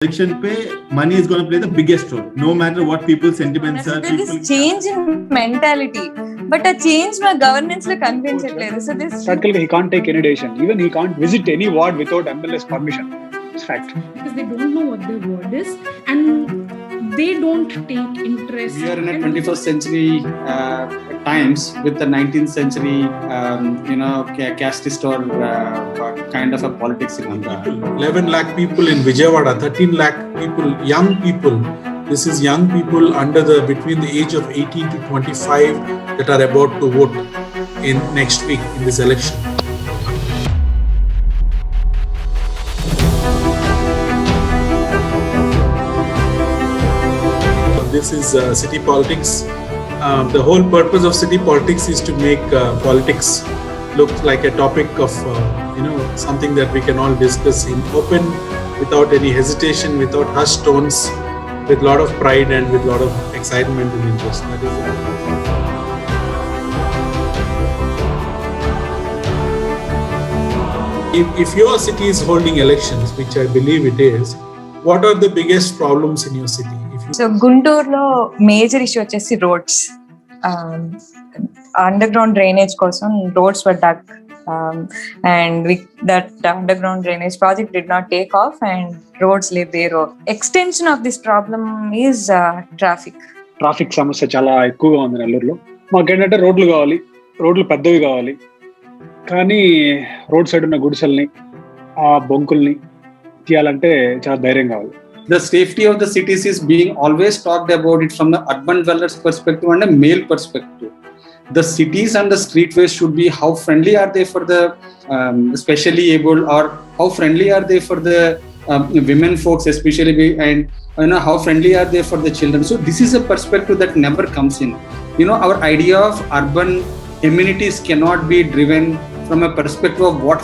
Election pe money is going to play the biggest role, no matter what people's sentiments are. There is change in mentality, but a change my governance lo కనిపించట్లేదు. So this practically he can't take any decision. Even he can't visit any ward without MLA's permission. It's fact. Because they don't know what their ward is and they don't take interest. We are in a 21st century times with the 19th century, casteist or kind of a politics in Andhra. 11 lakh people in Vijayawada, 13 lakh people, young people. This is young people between the age of 18 to 25 that are about to vote in next week in this election. This is city politics. The whole purpose of city politics is to make politics look like a topic of something that we can all discuss in open, without any hesitation, without hushed tones, with a lot of pride and with a lot of excitement and interest. That is it. If your city is holding elections, which I believe it is, what are the biggest problems in your city? So గుంటూరులో major issue వచ్చేసి roads, underground drainage కోసం roads were dug and that underground drainage project did not take off and roads lay bare. Extension of this problem is traffic సమస్య చాలా ఎక్కువగా ఉంది నెల్లూరులో. మాకేంటంటే రోడ్లు పెద్దవి కావాలి, కానీ రోడ్ సైడ్ ఉన్న గుడిసెల్ని ఆ బొంకుల్ని తీయాలంటే చాలా ధైర్యం కావాలి. The safety of the cities is being always talked about it from the urban dwellers perspective and a male perspective. The cities and the streetways should be how friendly are they for the specially abled, or how friendly are they for the women folks especially, and how friendly are they for the children. So this is a perspective that never comes in. Our idea of urban amenities cannot be driven from a perspective of what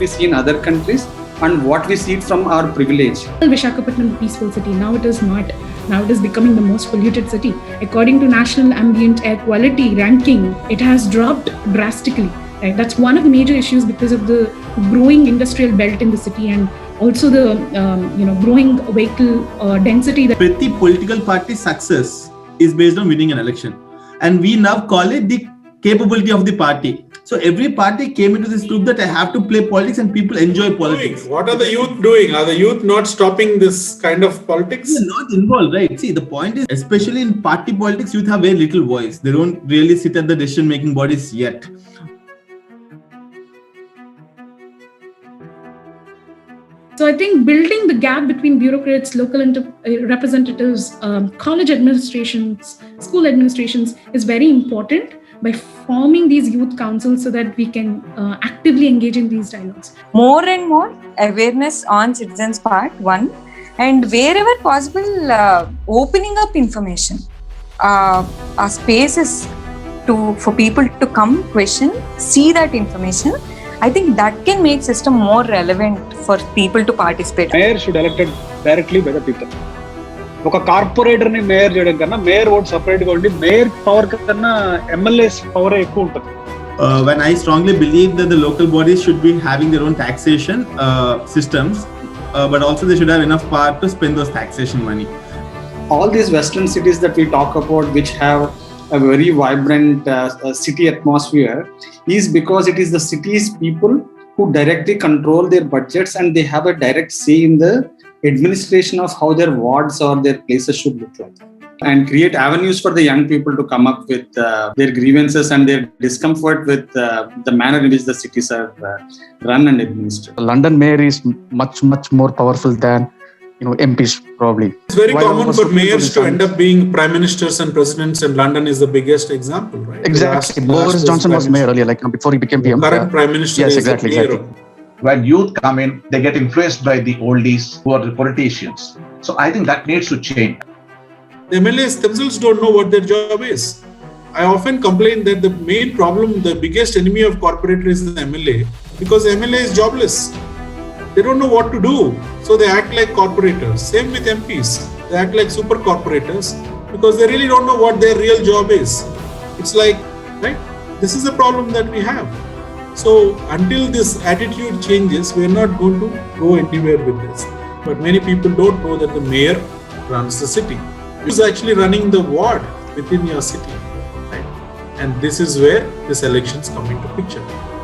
we see in other countries and what we see from our privilege. Visakhapatnam, a peaceful city. Now it is not. Now it is becoming the most polluted city. According to National Ambient Air Quality Ranking, it has dropped drastically. Right? That's one of the major issues because of the growing industrial belt in the city and also the growing vehicle density. Pretty political party success is based on winning an election, and we now call it the capability of the party. So every party came into this group that I have to play politics and people enjoy politics. What are the youth doing? Are the youth not stopping this kind of politics? They're not involved, right? See, the point is, especially in party politics, youth have very little voice. They don't really sit at the decision-making bodies yet. So I think building the gap between bureaucrats, local representatives, college administrations, school administrations is very important by forming these youth councils so that we can actively engage in these dialogues. More and more awareness on citizens' part, one, and wherever possible, opening up information, spaces for people to come question, see that information. I think that can make system more relevant for people to participate. Mayor should elected directly by the people. ఒక corporator ని mayor చేయడం కన్నా mayor vote separate గా ఉండి mayor power కన్నా MLAs power ఎక్కువ ఉంటుంది. When I strongly believe that the local bodies should be having their own taxation systems, but also they should have enough power to spend those taxation money. All these western cities that we talk about, which have a very vibrant city atmosphere, is because it is the city's people who directly control their budgets and they have a direct say in the administration of how their wards or their places should look like, and create avenues for the young people to come up with their grievances and their discomfort with the manner in which the cities are run and administered. London mayor is much more powerful than MPs probably. It's very common for mayors to end up being prime ministers and presidents, and London is the biggest example, right? Exactly. Boris Johnson was mayor earlier, before he became PM. Current prime minister yes, is exactly. When youth come in, they get influenced by the oldies who are the politicians. So I think that needs to change. The MLAs themselves don't know what their job is. I often complain that the main problem, the biggest enemy of corporator is the MLA, because the MLA is jobless. They don't know what to do. So they act like corporators. Same with MPs. They act like super corporators because they really don't know what their real job is. It's like, right? This is a problem that we have. So until this attitude changes, we are not going to go anywhere with this. But many people don't know that the mayor runs the city. Who's actually running the ward within your city, right? And this is where these elections come into picture.